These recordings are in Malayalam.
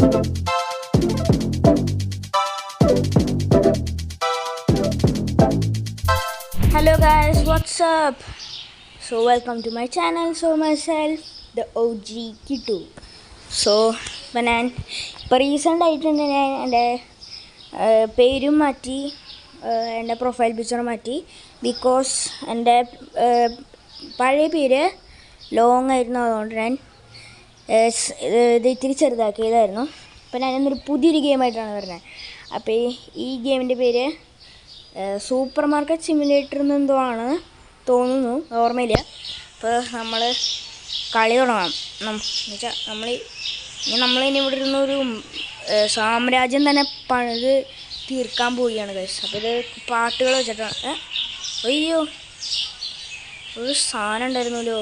Hello guys, what's up? So welcome to my channel. So myself, the OG Kitu. So ഇപ്പം ഞാൻ റീസെൻ്റ് ആയിട്ടുണ്ട് ഞാൻ എൻ്റെ പേരും മാറ്റി, എൻ്റെ പ്രൊഫൈൽ പിക്ചർ മാറ്റി. ബിക്കോസ് എൻ്റെ പഴയ പേര് ലോങ് ആയിരുന്നു, അതുകൊണ്ട് ഞാൻ ഇത് ഇത്തിരി ചെറുതാക്കിയതായിരുന്നു. അപ്പോൾ ഞാനിന്നൊരു പുതിയൊരു ഗെയിമായിട്ടാണ് വരുന്നത്. അപ്പോൾ ഈ ഗെയിമിൻ്റെ പേര് സൂപ്പർ മാർക്കറ്റ് സിമുലേറ്റർ എന്നെന്തോ ആണ് തോന്നുന്നു, ഓർമ്മയില്ല. അപ്പോൾ നമ്മൾ കളി തുടങ്ങാം. എന്നുവെച്ചാൽ നമ്മളിനി ഇവിടെ ഇരുന്നൊരു സാമ്രാജ്യം തന്നെ പണിത് തീർക്കാൻ പോവുകയാണ് ഗൈസ്. അപ്പോൾ ഇത് പാട്ടുകൾ വെച്ചിട്ടാണ്. അയ്യോ, ഒരു സാധനം ഉണ്ടായിരുന്നല്ലോ.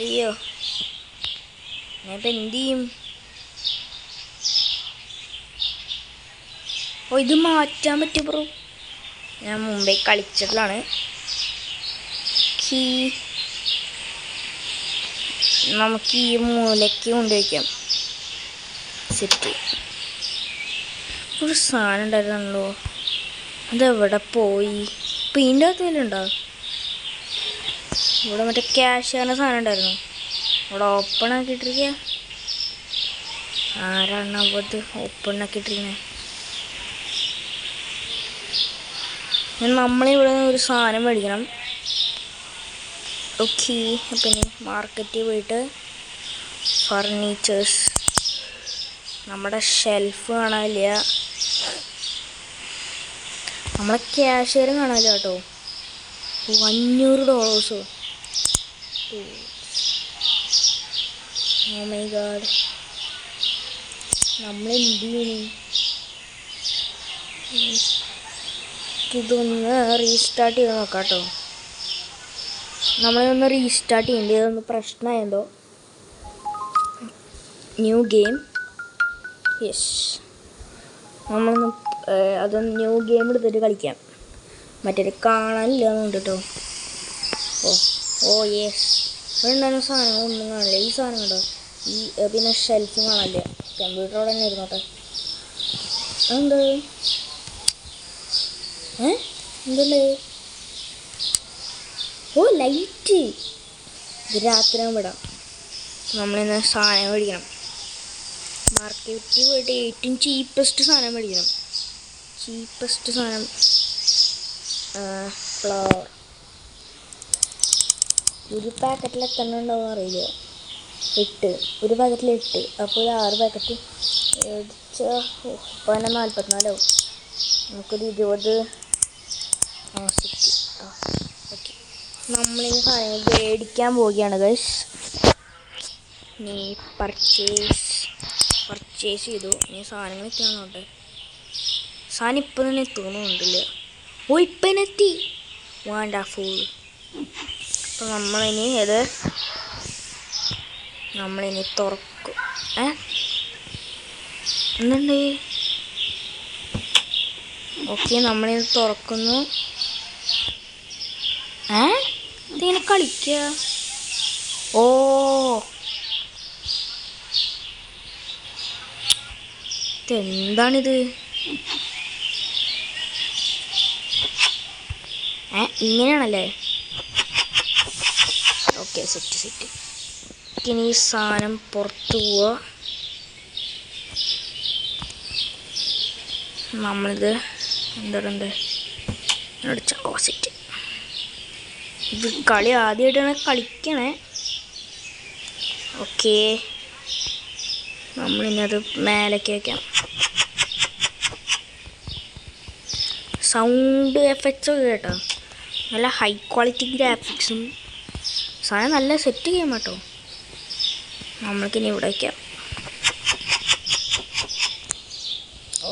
അയ്യോ, ഞാനിപ്പോൾ എന്ത് ചെയ്യും? ഓ, ഇത് മാറ്റാൻ പറ്റും ബ്രോ. ഞാൻ മുമ്പേ കളിച്ചിട്ടുള്ളതാണ്. നമുക്ക് ഈ മൂലയ്ക്ക് കൊണ്ടുവയ്ക്കാം. സെറ്റ്. ഒരു സാധനം ഉണ്ടായിരുന്നല്ലോ, അതെവിടെ പോയി? ഇപ്പം ഇതിൻ്റെ അകത്തേലുണ്ടോ? ഇവിടെ മറ്റേ ക്യാഷ് ചെയ്യുന്ന സാധനം ഉണ്ടായിരുന്നു, ഇവിടെ ഓപ്പൺ ആക്കിയിട്ടിരിക്കുക. ആരാണ് അത് ഓപ്പൺ ആക്കിയിട്ടിരിക്കുന്നത്? നമ്മളിവിടെ ഒരു സാധനം മേടിക്കണം. ഓക്കെ, അപ്പം ഇനി മാർക്കറ്റിൽ പോയിട്ട് ഫർണിച്ചേഴ്സ്, നമ്മുടെ ഷെൽഫ് കാണാനില്ല, നമ്മളെ ക്യാഷ്യറും കാണാനില്ല കേട്ടോ. $500. ഓ മൈ ഗാഡ്, നമ്മളെന്ത് ചെയ്യണം? ഇതൊന്ന് റീസ്റ്റാർട്ട് ചെയ്ത് നോക്കാം കേട്ടോ. നമ്മളിതൊന്ന് റീസ്റ്റാർട്ട് ചെയ്യേണ്ടി, ഇതൊന്ന് പ്രശ്നമായതോ. New game, yes. നമ്മളൊന്ന് അതൊന്ന് ന്യൂ ഗെയിം എടുത്തിട്ട് കളിക്കാം. മറ്റേ കാണാനില്ല എന്നുണ്ട് കേട്ടോ. ഓ യെസ്, ഇവിടെ ഉണ്ടായിരുന്ന സാധനങ്ങളൊന്നും കാണില്ല. ഈ സാധനം കേട്ടോ, ഈ പിന്നെ ഷെൽഫ് കാണില്ല. കമ്പ്യൂട്ടറോടെ തന്നെ ഇരുന്നോട്ടെ. അതെന്താ? എന്തല്ലേ? ഓ, ലൈറ്റ്. ഇത് രാത്രിയാകുമ്പോൾ വിടാം. നമ്മളിന്ന് സാധനം മേടിക്കണം. മാർക്കറ്റിൽ പോയിട്ട് ഏറ്റവും ചീപ്പസ്റ്റ് സാധനം മേടിക്കണം. ചീപ്പസ്റ്റ് സാധനം ഫ്ലവർ. ഒരു പാക്കറ്റിൽ എത്ര ഉണ്ടാവും അറിയില്ല. 8, ഒരു പാക്കറ്റിൽ 8. അപ്പോൾ ഒരു 6 പാക്കറ്റ് മേടിച്ചാൽ ഇപ്പോൾ തന്നെ 44 ആവും. നമുക്കൊരു 20. സെറ്റ്. ഓക്കെ, നമ്മളീ സാധനങ്ങൾ മേടിക്കാൻ പോവുകയാണ് ഗൈസ്. നീ പർച്ചേസ് ചെയ്തു. നീ സാധനങ്ങൾ എത്തിയാന്നോട്ടെ. സാധനം ഇപ്പം തന്നെ എത്തുന്നുണ്ടില്ല. ഓ, ഇപ്പം തന്നെ എത്തി. വണ്ടർഫുൾ. അപ്പം നമ്മളിനി തുറക്കും. എന്തുണ്ട്? ഓക്കെ, നമ്മളിത് തുറക്കുന്നു. ഇതിങ്ങനെ കളിക്കുക. ഓ, ഇതെന്താണിത്? ഇങ്ങനെയാണല്ലേ? Okay, set. ഇനി ഈ സാധനം പുറത്ത് പോവുക. നമ്മളിത് എന്തുണ്ട് അടിച്ച. ഓ, സെറ്റ്. ഇത് കളി ആദ്യമായിട്ടാണ് കളിക്കണേ. ഓക്കെ, നമ്മളിനി അത് മേലേക്ക് വയ്ക്കാം. സൗണ്ട് എഫക്ട്സ് ഒക്കെ കേട്ടോ, നല്ല ഹൈ ക്വാളിറ്റി ഗ്രാഫിക്സും. സാധനം നല്ല സെറ്റ് ഗെയിം കേട്ടോ. നമ്മൾക്കിനി ഇവിടെ വയ്ക്കാം.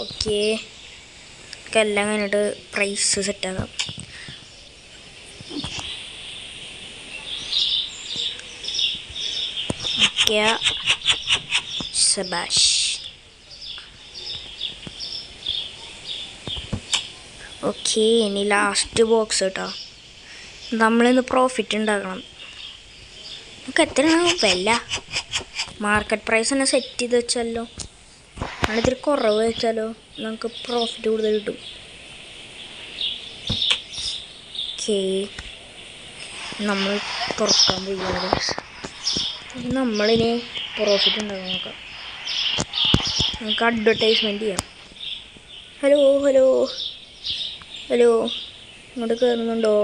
ഓക്കെ, എല്ലാം കഴിഞ്ഞിട്ട് പ്രൈസ് സെറ്റാക്കാം. ശബാഷ്. ഓക്കെ, ഇനി ലാസ്റ്റ് ബോക്സ് കേട്ടോ. നമ്മളിന്ന് പ്രോഫിറ്റ് ഉണ്ടാക്കണം. നമുക്ക് എത്രയാണ് വില? മാർക്കറ്റ് പ്രൈസ് തന്നെ സെറ്റ് ചെയ്ത് വെച്ചാലോ, അതിത്തിരി കുറവ് വെച്ചാലോ, നമുക്ക് പ്രോഫിറ്റ് കൂടുതൽ കിട്ടും. ഓക്കേ, നമ്മൾ തുറക്കാൻ പോവുകയാണ്. നമ്മളിനി പ്രോഫിറ്റ് ഉണ്ടാകാൻ നോക്കാം. നമുക്ക് അഡ്വർടൈസ്മെൻറ്റ് ചെയ്യാം. ഹലോ ഹലോ ഹലോ, ഇങ്ങോട്ട് കയറുന്നുണ്ടോ?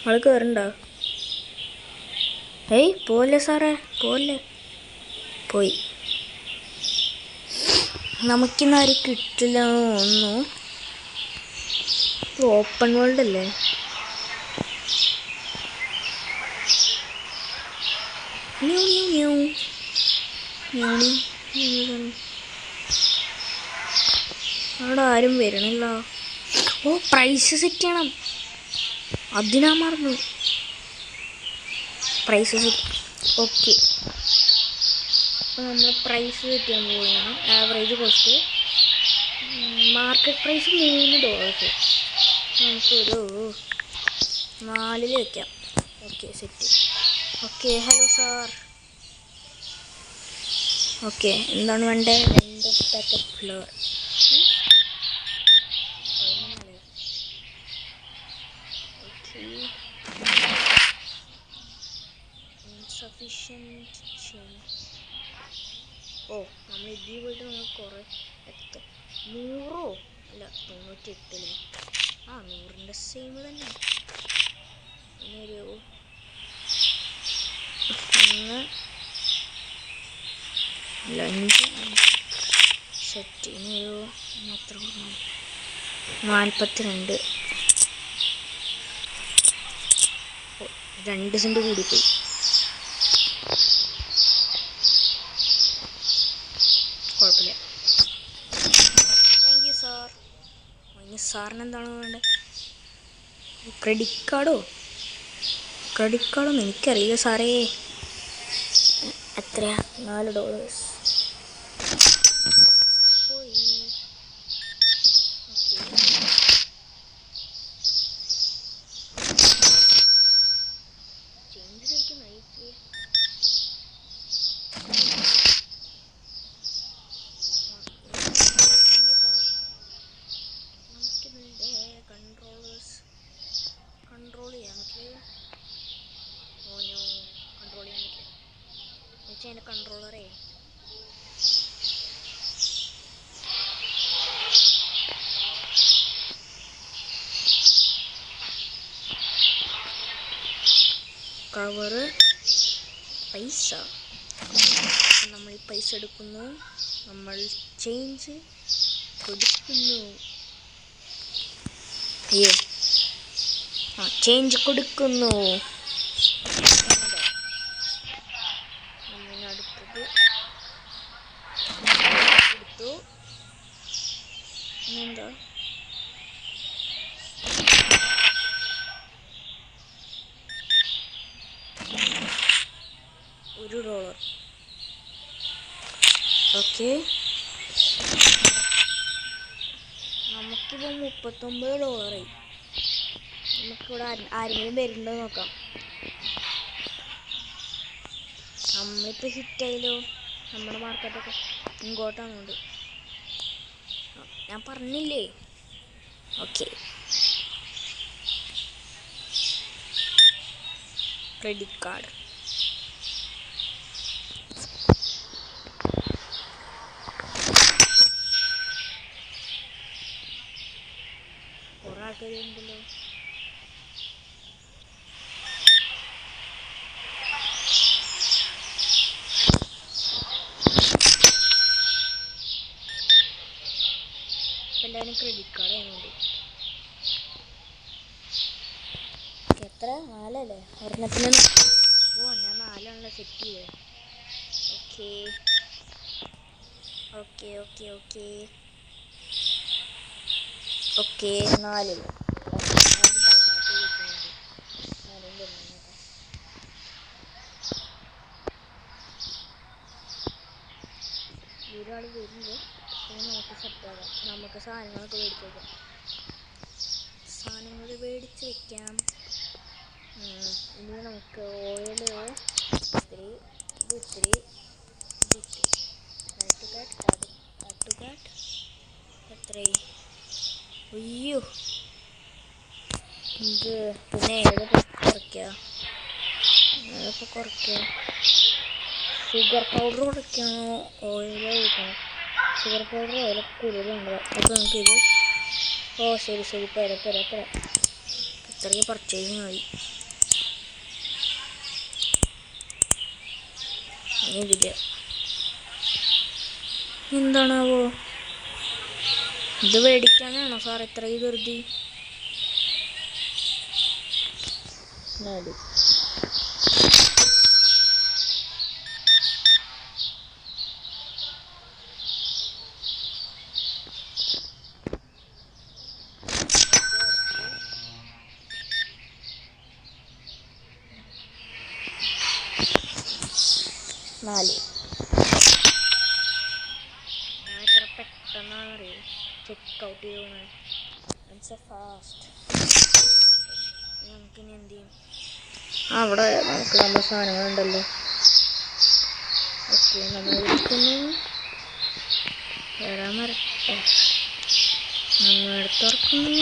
ആൾ കയറണ്ടോ? ഏയ് പോലെ സാറേ, പോലെ പോയി. നമുക്കിന്നാരും കിട്ടില്ല ഒന്നു. ഓപ്പൺ വേൾഡ് അല്ലേ? അവിടെ ആരും വരണില്ല. ഓ, പ്രൈസ് സെറ്റ് ചെയ്യണം, അതിനാ മറന്നു. Price set. ഓക്കെ, അപ്പോൾ നമ്മൾ പ്രൈസ് സെറ്റ് ചെയ്യാൻ പോവുകയാണ്. Average cost market price $3. നമുക്കൊരു 4 വയ്ക്കാം. Okay, set. Okay, hello sir. Okay, എന്താണ് വേണ്ടത്? 2 പാക്കറ്റ് ഫ്ലവർ. Insufficient change. ഓ, നമ്മൾ ഇതിൽ പോയിട്ട് നമ്മൾ കുറേ എത്തും. 100 അല്ല 98. ആ, 100ൻ്റെ സെയിം തന്നെ. ഇനിയൊരു 5 സെറ്റ്. ഇനിയൊരു എത്ര 42. 2 സെൻറ്റ് കൂടിപ്പോയി. കുഴപ്പമില്ല. Thank you sir. ഇനി സാറിന് എന്താണ് വേണ്ടത്? ക്രെഡിറ്റ് കാർഡോ? ക്രെഡിറ്റ് കാർഡൊന്നും എനിക്കറിയില്ല സാറേ. എത്രയാ? $4 പോയി. ചേഞ്ച് കഴിക്കുന്ന കൺട്രോൾ ചെയ്യാൻ പറ്റില്ല. ഓനോ കൺട്രോൾ ചെയ്യാൻ പറ്റില്ല എന്നുവെച്ചാൽ അതിൻ്റെ കൺട്രോളറേ കവറ് പൈസ. നമ്മൾ ഈ പൈസ എടുക്കുന്നു, നമ്മൾ ചേഞ്ച് കൊടുക്കുന്നു. അയ്യോ, ആ ചേഞ്ച് കൊടുക്കുന്നു. അടുത്തത് എടുത്തു. എന്താ $1. ഓക്കെ, നമുക്കിപ്പോൾ $39. നമുക്കിവിടെ ആരെങ്കിലും വരുന്നുണ്ടോ നോക്കാം. നമ്മളിപ്പോൾ ഹിറ്റായാലോ? നമ്മുടെ മാർക്കറ്റൊക്കെ ഇങ്ങോട്ടാണുണ്ട്. ഞാൻ പറഞ്ഞില്ലേ. Okay, credit card. കുറേ ആൾക്കാർ ഉണ്ടല്ലോ. എല്ലാവരും ക്രെഡിറ്റ് കാർഡ് ചെയ്യുന്നുണ്ട്. എത്ര? 4 അല്ലേ? ഒരെണ്ണത്തിന്. ഓ, ഞാൻ 4 സെറ്റ് ചെയ്തത്. Okay okay okay okay okay 4. ഒരാൾ വരുമ്പോൾ നമുക്ക് സെറ്റാകാം. നമുക്ക് സാധനങ്ങളൊക്കെ മേടിച്ച് വയ്ക്കാം. സാധനങ്ങൾ മേടിച്ച് വയ്ക്കാം. ഇനി നമുക്ക് ഓയിലോ ഇത്തിരി ഇത് ഇത്തിരി എത്രയായി? അയ്യോ, ഇത് പിന്നെ ഏതിപ്പോൾ കുറയ്ക്കുക? ഷുഗർ പൗഡർ കുറയ്ക്കണോ, ഓയിൽ ഒഴിക്കണം? ഷുഗർ പൗഡർ ഓയിലൊക്കെ കൂടുതലുണ്ട്. അപ്പോൾ നമുക്കിത് ശരി പോരാ ഇത്രയും പർച്ചേസിങ് ആയി. ഇതില്ല, എന്താണാവോ? ഇത് മേടിക്കാനാണോ സാർ ഇത്രയും ധൃതി? ഞാൻ എത്ര പെട്ടെന്നാണെന്നറിയോ ചെക്ക് ഔട്ട് ചെയ്യണേ, ഫാസ്റ്റ്. നമുക്കിനി എന്ത് ചെയ്യും? അവിടെ നമുക്ക് നമ്മുടെ സാധനങ്ങളുണ്ടല്ലോ. ഓക്കെ, നമ്മൾ എടുക്കുന്നു. വരാൻ വരട്ടെ, നമ്മൾ എടുത്തുറക്കുന്നു.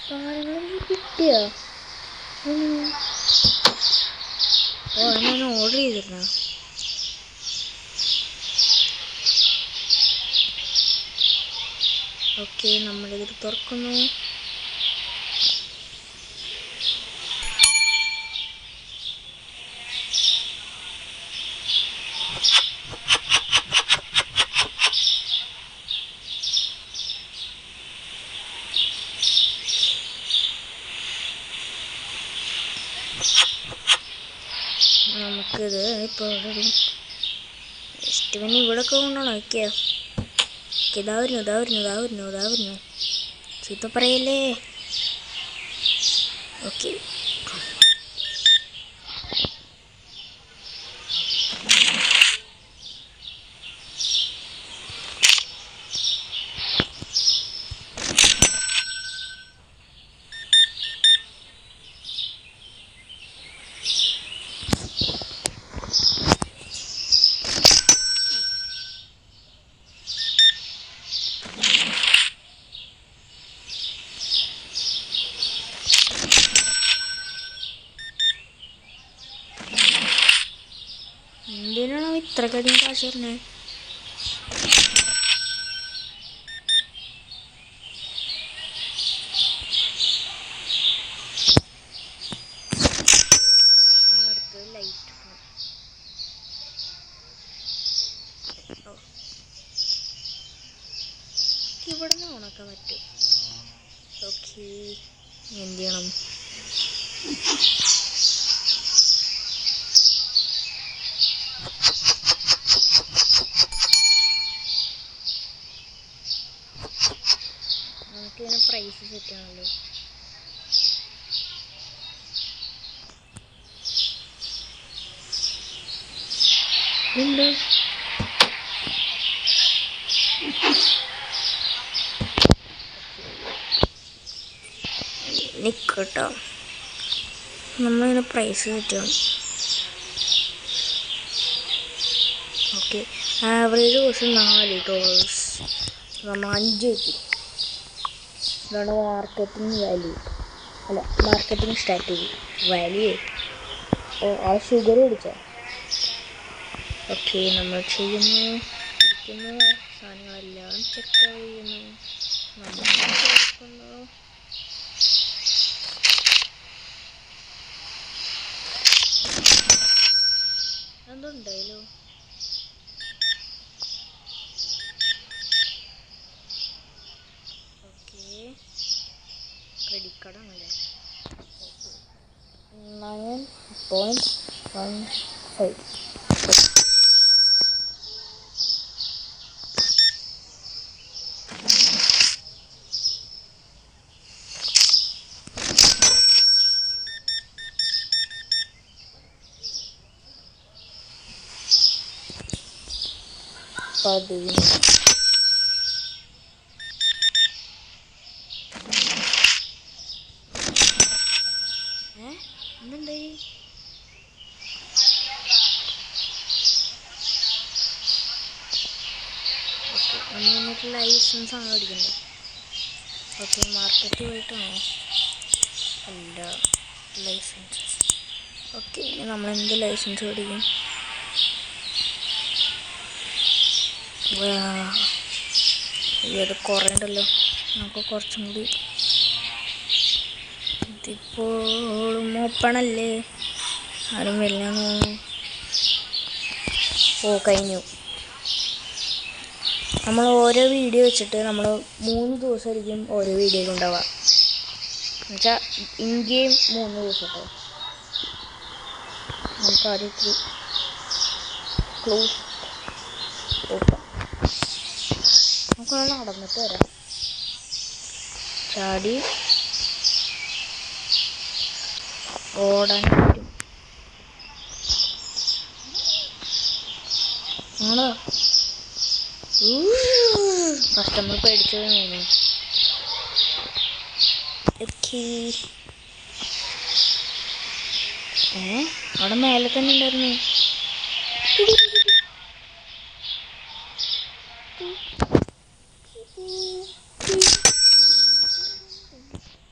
സാധനങ്ങൾ കിട്ടിയോ? ഞാൻ ഓർഡർ ചെയ്തിരുന്ന. ഓക്കെ, നമ്മളിത് തുറക്കുന്നു. നമുക്കിത് ഇപ്പോൾ ജസ്റ്റ് പിന്നെ ഇവിടെ കൊണ്ടാണോ? ഓക്കെ, ഇതാ വരുന്നു. ചീത്ത പറയല്ലേ. ഓക്കെ, എന്തിനാണോ ഇത്രക്കധികം കാശ് തരണേ? അടുത്ത് ലൈറ്റ് ഇവിടെ നിന്ന് ഓണാക്കാൻ പറ്റും. ഓക്കെ, എന്ത് ചെയ്യണം? നമുക്കിതിന് പ്രൈസ് സെറ്റ് ആണല്ലോ. ഉണ്ട് നിൽക്കട്ടോ, നമ്മളിതിന് പ്രൈസ് സെറ്റ് ചെയ്യണം. Okay, average cost $4. നമ്മൾ 5 കിട്ടി. ഇതാണ് മാർക്കറ്റിംഗ് സ്ട്രാറ്റജി. വാല്യൂ ആ ഷുഗർ കുടിച്ചോ? ഓക്കെ, നമ്മൾ ഇരിക്കുന്ന സാധനങ്ങളെല്ലാം ചെക്ക് ചെയ്യുന്നു. നമ്മൾ ചേർക്കുന്നു. എന്തുണ്ടായാലോ? ഓക്കെ, ക്രെഡിറ്റ് കാർഡാണല്ലേ? 9.15. എന്തുണ്ടായി? നമ്മൾ എന്നിട്ട് ലൈസൻസ് ആണ് മേടിക്കണ്ടേ? Okay, market പോയിട്ടാണോ? അല്ല, ലൈസൻസ്. ഓക്കെ, ഇനി നമ്മളെന്ത് ലൈസൻസ് മേടിക്കും? ഇത് കുറേ ഉണ്ടല്ലോ, നമുക്ക് കുറച്ചും കൂടി. ഇതിപ്പോഴും ഓപ്പണല്ലേ, ആരും വരില്ലെന്ന് തോന്നുന്നു. ഓ, കഴിഞ്ഞു. നമ്മൾ ഓരോ വീഡിയോ വെച്ചിട്ട് നമ്മൾ 3 ദിവസമായിരിക്കും ഓരോ വീഡിയോയിൽ ഉണ്ടാവുക. എന്നുവെച്ചാൽ ഇൻ ഗെയിം 3 ദിവസം കേട്ടോ. നമുക്ക് ആദ്യം ഇത്തിരി ക്ലോസ് ഓപ്പൺ. നമുക്കൊന്ന് നടന്നിട്ട് വരാം. ചാടി ഓടാൻ പറ്റും. ആണോ? കസ്റ്റമർ പേടിച്ചത് തോന്നുന്നു. അവിടെ മേലെ തന്നെ ഉണ്ടായിരുന്നു.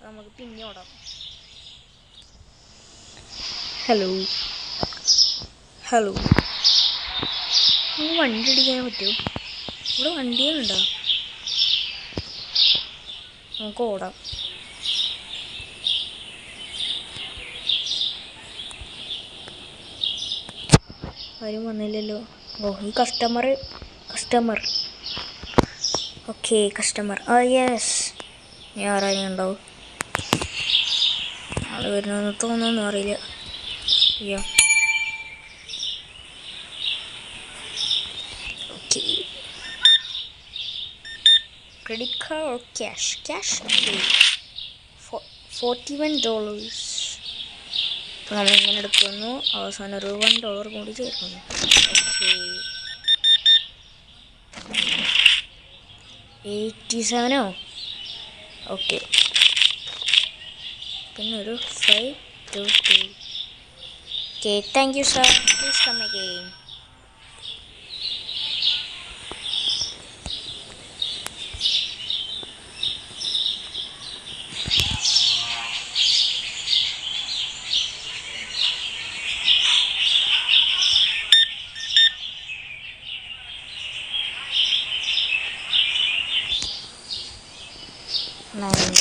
നമുക്ക് പിന്നെ ഓടാം. ഹലോ ഹലോ, നമുക്ക് വണ്ടി അടിക്കാൻ പറ്റുമോ? ഇവിടെ വണ്ടികളുണ്ടോ? നമുക്ക് ഓടാം. ആരും വന്നില്ലല്ലോ. ഓ, ഈ കസ്റ്റമർ. Okay, customer. യെസ്, ഞാൻ ആരായും ഉണ്ടാവും. ആള് വരുന്നതെന്ന് തോന്നുന്നു, അറിയില്ല. അയ്യോ, okay. Credit card or cash? $41. അപ്പോൾ നമ്മളിങ്ങനെ എടുക്കുന്നു. അവസാനം ഒരു $1 കൂടി ചേർക്കുന്നു. ഓക്കെ, 87. ഓക്കെ, പിന്നെ ഒരു 522. Okay, thank you sir, please come again. $9.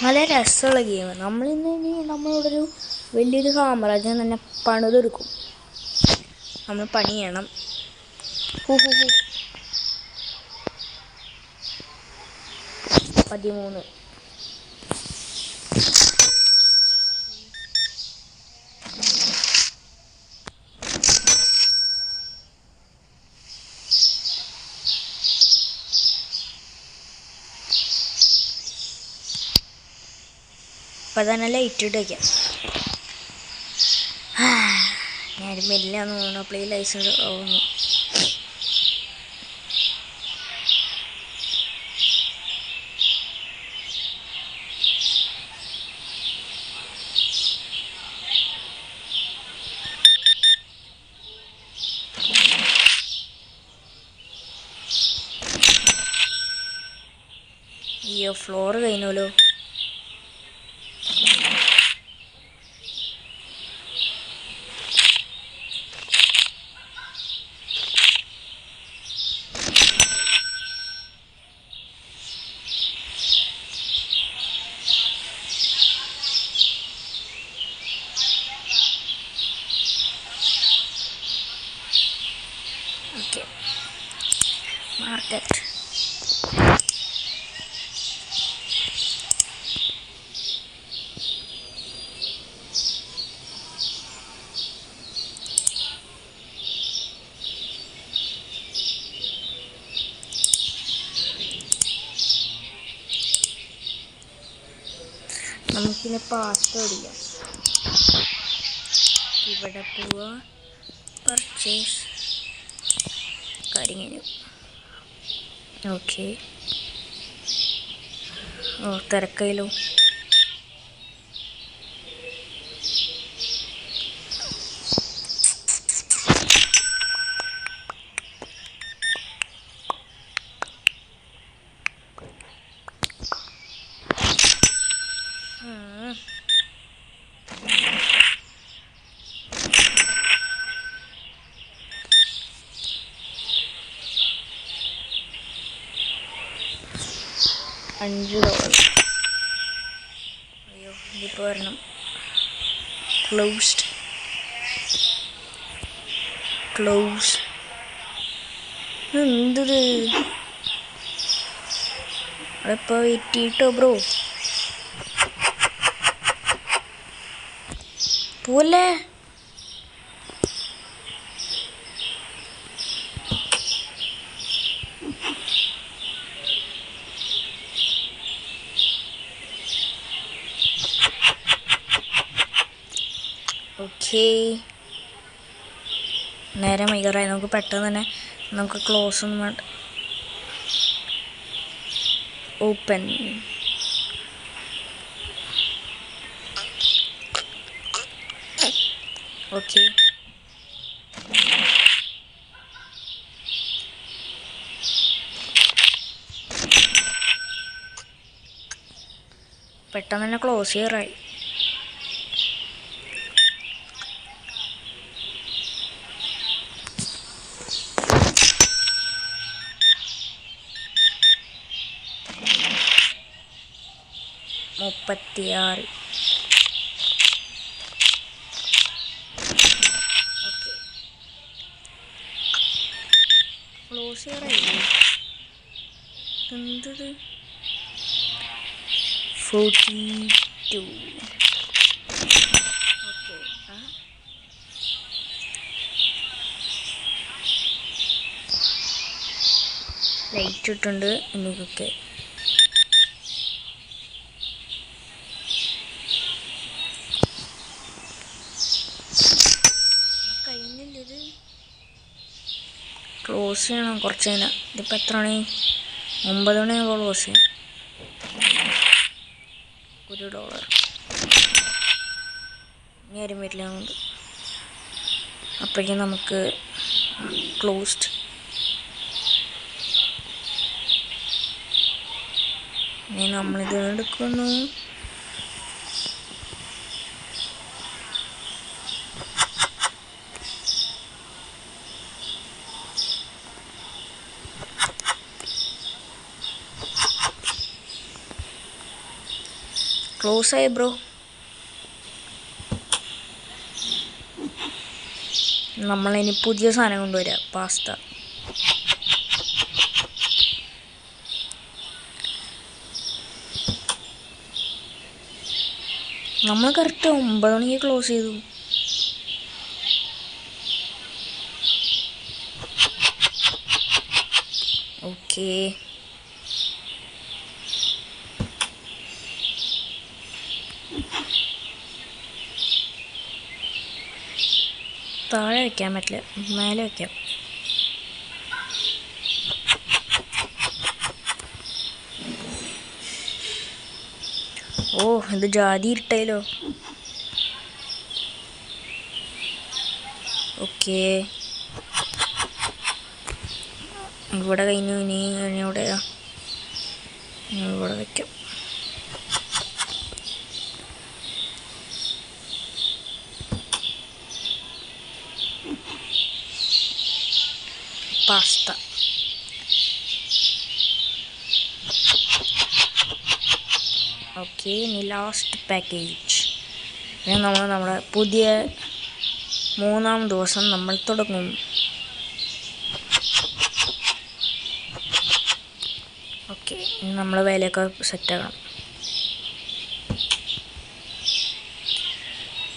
നല്ല രസമുള്ള ഗെയിം. നമ്മളിവിടെ ഒരു വലിയൊരു സാമ്രാജ്യം തന്നെ പണിതെടുക്കും. നമ്മൾ പണി ചെയ്യണം. 13. അപ്പം തന്നെ ലൈറ്റ് ഇട്ട് വയ്ക്കാം. ഞാനും മെല്ലാന്ന് തോന്നുന്നു. അപ്പോൾ ഈ ലൈസൻസ് ആവുന്നു. അയ്യോ, ഫ്ലോർ കഴിഞ്ഞല്ലോ. Okay, market. നമുക്കിനി പാസ്ത ഓടിക്കാം. ഇവിടെ പോവുക, പർച്ചേസ് കാര്യം കഴിഞ്ഞു. ഓക്കെ. ഓ തിരക്കായല്ലോ. $5. അയ്യോ ഇതിപ്പോൾ വരണം. ക്ലോസ്ഡ്. എന്തത് അതിപ്പോൾ വെയിറ്റ് ചെയ്തിട്ടോ ബ്രോ. പോലെ ഓക്കെ. നേരെ മൈകറായി. നമുക്ക് പെട്ടെന്ന് തന്നെ നമുക്ക് ക്ലോസ് ഒന്നും വേണ്ട. ഓപ്പൺ. ഓക്കെ. പെട്ടെന്ന് തന്നെ ക്ലോസ് ചെയ്യാറായി. $36. ഓക്കെ ക്ലോസ് ചെയ്യാറായില്ലേ? എന്തത് 42. ഓക്കെ. ലൈറ്റ് ഇട്ടുണ്ട് എനിക്കൊക്കെ. കഴിഞ്ഞില്ലത്. ക്ലോസ് ചെയ്യണം കുറച്ച് കഴിഞ്ഞാൽ. ഇതിപ്പോൾ എത്ര മണി? 9 മണിയാകുമ്പോൾ ക്ലോസ് ചെയ്യണം. $1. ഇനി ആരും വരില്ല അതുകൊണ്ട്. അപ്പോഴേക്കും നമുക്ക് ക്ലോസ്ഡ്. ഇനി നമ്മളിത് എടുക്കുന്നു. ക്ലോസ് ആയി ബ്രോ. നമ്മളിനി പുതിയ സാധനം കൊണ്ടുവരാം. പാസ്ത. നമ്മൾ കറക്റ്റ് 9 മണിക്ക് ക്ലോസ് ചെയ്തു. ഓക്കെ. താഴെ വയ്ക്കാൻ പറ്റില്ല, മേലെ വയ്ക്കാം. ഓ ഇത് ജാതി ഇട്ടല്ലോ. ഓക്കെ ഇവിടെ കഴിഞ്ഞു. ഇനി എവിടെയാ? ഇവിടെ വയ്ക്കാം. പാസ്ത. ഓക്കെ ഇനി ലാസ്റ്റ് പാക്കേജ്. ഇനി നമ്മുടെ പുതിയ 3-ാം ദിവസം നമ്മൾ തുടങ്ങും. ഓക്കെ ഇനി നമ്മൾ വിലയൊക്കെ സെറ്റാക്കണം.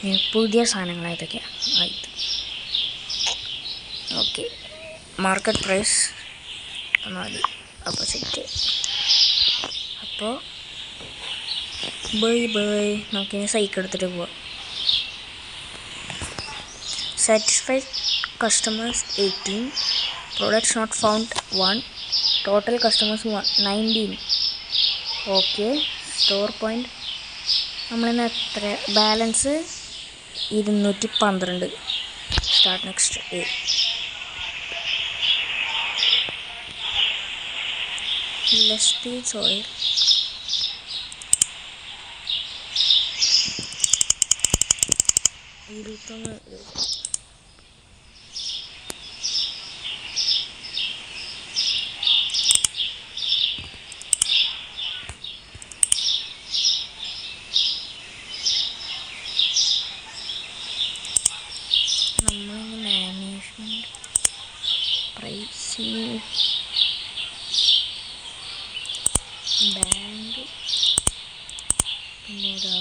ഇനി പുതിയ സാധനങ്ങൾ ഏതൊക്കെയാണ്? ഇത് ഓക്കെ മാർക്കറ്റ് പ്രൈസ് 4. അപ്പോൾ സെറ്റ്. അപ്പോൾ ബൈ നമുക്കിനി സൈക്കിൾ എടുത്തിട്ട് പോവാം. satisfied customers 18, products not found 1, total customers 19. Okay, store point നമ്മളിന്ന് എത്ര balance 212. Start next day. Less speed സോയിൽ 21. നമ്മളിന്ന് മാനേജ്മെൻറ്റ് പ്രൈസിങ് ബാങ്ക് പിന്നെ ഏതാ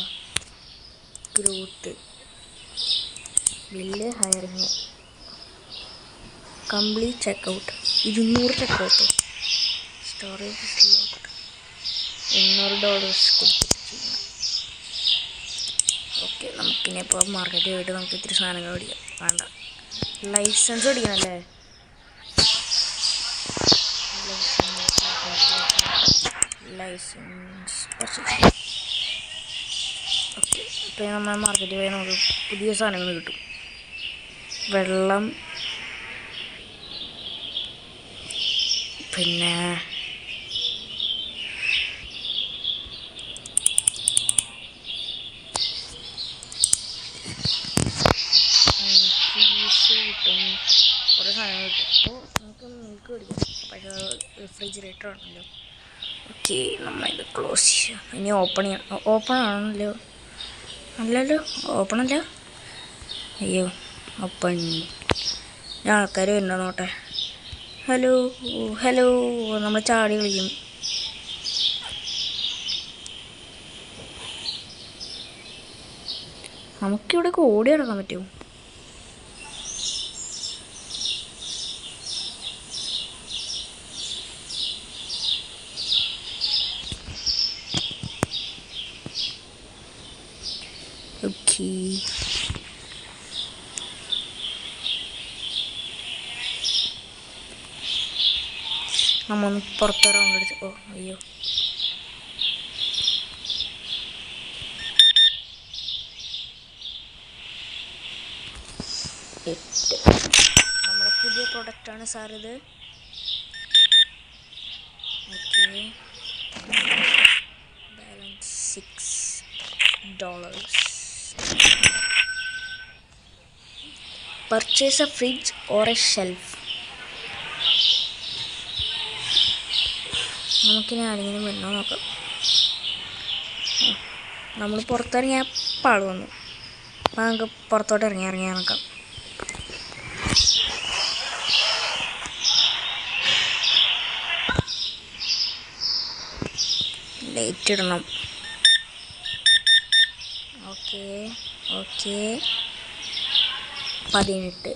growth bill hiring complete checkout 200 ചെക്കൗട്ടോ. സ്റ്റോറേജ് ലോക്ക്ഡ് $800 കൊടുത്തിട്ട് ചെയ്യണം. ഓക്കെ, നമുക്കിനിപ്പോൾ മാർക്കറ്റിൽ പോയിട്ട് നമുക്ക് ഇത്തിരി സാധനങ്ങൾ മേടിക്കാം. വേണ്ട, ലൈസൻസ് മേടിക്കണമല്ലേ. Licence okay. ഇപ്പോൾ നമ്മൾ മാർക്കറ്റിൽ പോയാൽ നമുക്ക് പുതിയ സാധനങ്ങൾ കിട്ടും. വെള്ളം, പിന്നെ ഫീസ് കിട്ടും, കുറേ സാധനങ്ങൾ കിട്ടും. അപ്പോൾ നമുക്ക് മിൽക്ക് മേടിക്കാം. പക്ഷേ റെഫ്രിജറേറ്റർ ആണല്ലോ. ഓക്കെ, നമ്മളിത് ക്ലോസ് ചെയ്യാം. ഇനി ഓപ്പൺ ചെയ്യണം. ഓപ്പൺ ആണല്ലോ? അല്ലല്ലോ, ഓപ്പൺ അല്ല. അയ്യോ, ഓപ്പൺ. ഞാൻ ആൾക്കാർ വരുന്നുണ്ടോ നോട്ടെ. ഹലോ ഹലോ, നമ്മൾ ചാടി കളിക്കും. നമുക്കിവിടെ ഓടി നടക്കാൻ പറ്റുമോ? ഓക്കെ, നമ്മൊന്ന് പുറത്ത് റൗണ്ട് അടിച്ച്. ഓ അയ്യോ, നമ്മുടെ പുതിയ പ്രൊഡക്റ്റാണ് സാർ ഇത്. Okay, balance $6. Purchase A fridge or A shelf. നമുക്കിനി ആരെങ്കിലും വരുന്നോ നോക്കാം. നമ്മൾ പുറത്തിറങ്ങിയ പാൾ വന്നു. അപ്പം നമുക്ക് പുറത്തോട്ട് ഇറങ്ങി നോക്കാം. ലൈറ്റ് ഇടണം. Okay okay, 18.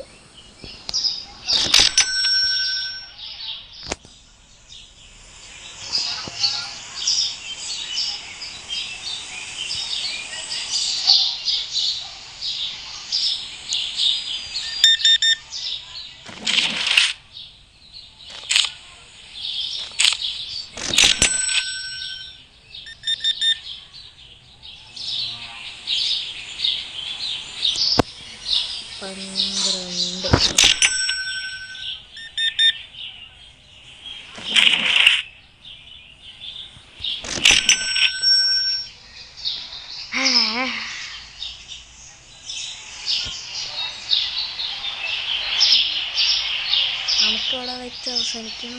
നമുക്കവിടെ വെച്ച് അവസാനിക്കണോ?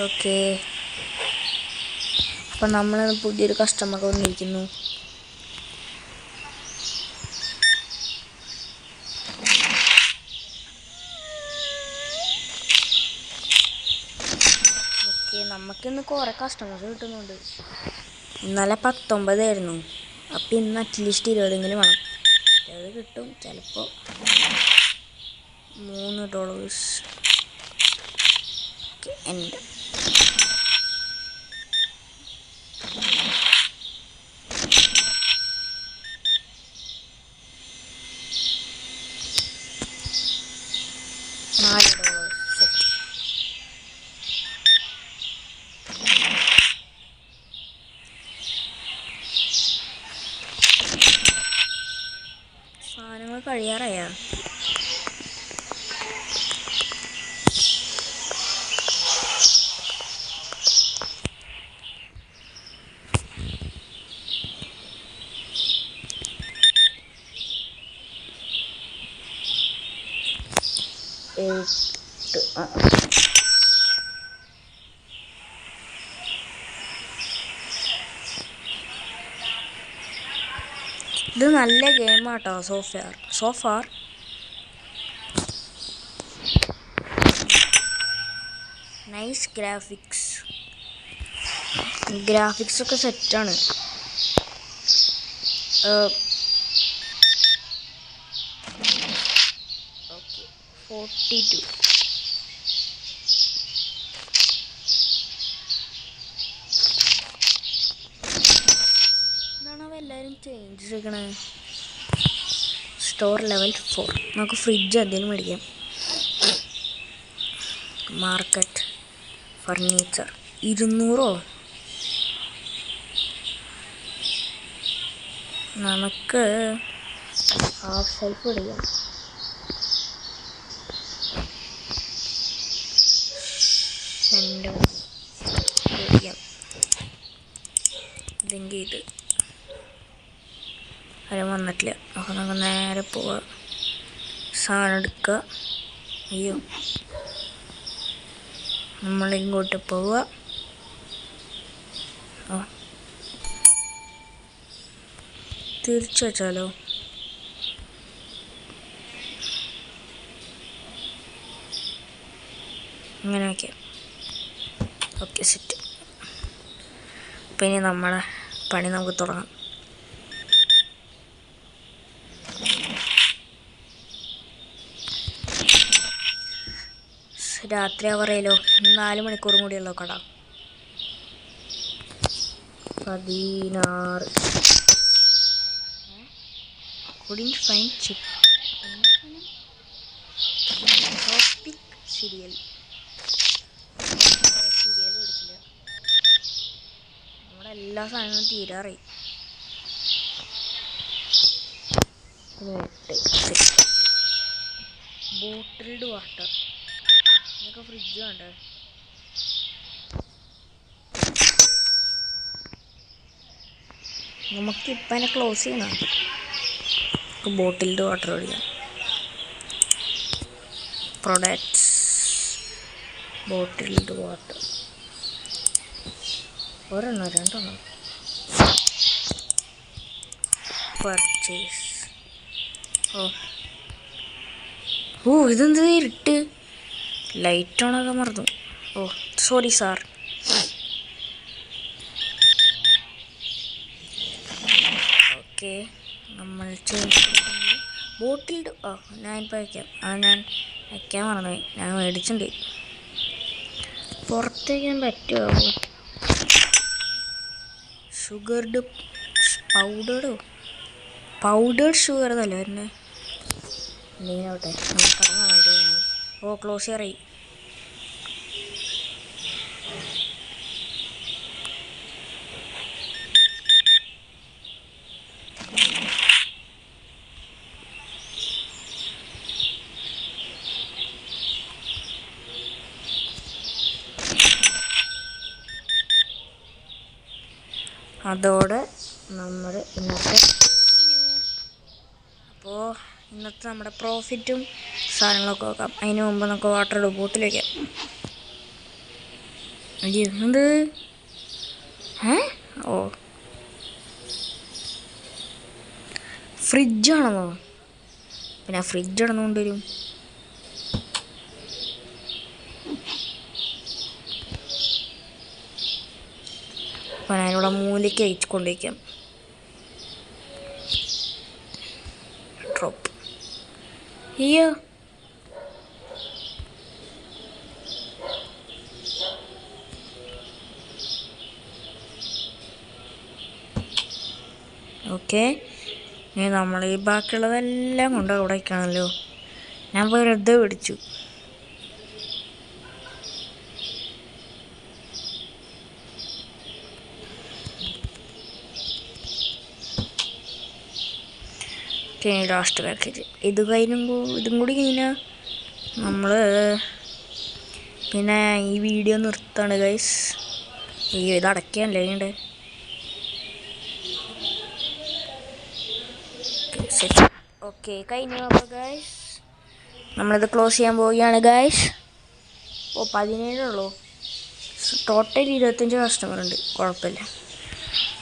ഓക്കെ, അപ്പം നമ്മൾ പുതിയൊരു കസ്റ്റമർ വന്നിരിക്കുന്നു. ഓക്കെ, നമുക്കിന്ന് കുറേ കസ്റ്റമേഴ്സ് കിട്ടുന്നുണ്ട്. ഇന്നലെ 19 ആയിരുന്നു. അപ്പം ഇന്ന് അറ്റ്ലീസ്റ്റ് 20 വേണം. അത് കിട്ടും ചിലപ്പോൾ. $3. ഓക്കെ, എൻ്റെ കഴിയാറായ? ഇത് നല്ല ഗെയിമാട്ടോ. സോഫാർ നൈസ് ഗ്രാഫിക്സ് ഒക്കെ സെറ്റാണ്. ഓക്കെ 42. എന്താണോ എല്ലാവരും ചേഞ്ച് ചെയ്യണേ? Store level 4. നമുക്ക് ഫ്രിഡ്ജ് എന്തെങ്കിലും മേടിക്കാം. Market furniture 200. നമുക്ക് ഹാഫ് ഷെൽഫ് മേടിക്കാം. ഇതെങ്കിൽ ഇത് ആരും വന്നിട്ടില്ല. അപ്പോൾ നമുക്ക് നേരെ പോവാം. സാധനം എടുക്കുക. അയ്യോ, നമ്മളിങ്ങോട്ട് പോവുക. തിരിച്ചു വെച്ചാലോ? അങ്ങനെ വയ്ക്കാം. Okay, set. അപ്പം ഇനി നമ്മളെ പണി നമുക്ക് തുടങ്ങാം. രാത്രി ആവറേലോ. 4 മണിക്കൂറും കൂടിയല്ലോ കട. 16. couldn't find chip. Topic serial മേടിച്ചില്ല. നമ്മുടെ എല്ലാ സാധനങ്ങളും തീരാറായി. Bottled water. ഇതൊക്കെ ഫ്രിഡ്ജ് വേണ്ടേ? നമുക്കിപ്പം അതിനെ ക്ലോസ് ചെയ്യണം. ബോട്ടിൽഡ് വാട്ടർ മേടിക്കാം. പ്രൊഡക്ട്സ് ബോട്ടിൽഡ് വാട്ടർ ഒരെണ്ണം 2 പർച്ചേസ്. ഓ ഇതെന്ത് ഇരുട്ട്? ലൈറ്റ് ഓണൊക്കെ മറന്നു. Sorry sir. ഓക്കെ, നമ്മൾ ബോട്ടിൽഡ് ഞാനിപ്പോൾ വയ്ക്കാം. ഞാൻ വയ്ക്കാൻ മറന്നുപോയി. ഞാൻ മേടിച്ചിട്ടുണ്ട്. പുറത്ത് വയ്ക്കാൻ പറ്റുമോ? ഷുഗർഡ് പൗഡേർഡ് ഷുഗർ എന്നല്ലേ വരുന്നത്? എന്തെങ്കിലാവട്ടെ, ക്ലോസ് ചെയ്യാറായി. അതോടെ നമ്മൾ ഇന്നത്തെ നമ്മുടെ പ്രോഫിറ്റും സാധനങ്ങളൊക്കെ നോക്കാം. അതിന് മുമ്പ് നമുക്ക് വാട്ടർ ബോട്ടിൽ വയ്ക്കാം. എന്ത്? ഫ്രിഡ്ജാണെന്നോ? പിന്നെ ഫ്രിഡ്ജ് ഇടന്നുകൊണ്ട് വരും. അപ്പം ഞാനിവിടെ മൂലയ്ക്ക് അയച്ചു കൊണ്ടുവയ്ക്കാം. ഡ്രോപ്പ്. അയ്യോ, ഓക്കെ. ഇനി നമ്മൾ ഈ ബാക്കിയുള്ളതെല്ലാം കൊണ്ട് അവിടെ വയ്ക്കണമല്ലോ. ഞാൻ വെറുതെ പിടിച്ചു. പിന്നെ ലാസ്റ്റ് പാക്കേജ് ഇത് കഴിഞ്ഞുമ്പോൾ ഇതും കൂടി കഴിഞ്ഞാൽ നമ്മൾ പിന്നെ ഈ വീഡിയോ നിർത്താണ് ഗൈസ്. ഇത് അടയ്ക്കാനല്ലേ ഉണ്ട്. ഓക്കെ കഴിഞ്ഞു. അപ്പോൾ ഗൈസ് നമ്മളിത് ക്ലോസ് ചെയ്യാൻ പോവുകയാണ് ഗൈസ്. 17 ഉള്ളൂ. ടോട്ടൽ 25 കസ്റ്റമർ ഉണ്ട്. കുഴപ്പമില്ല.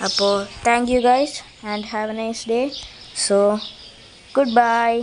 അപ്പോൾ thank you guys and have A nice day. So good bye.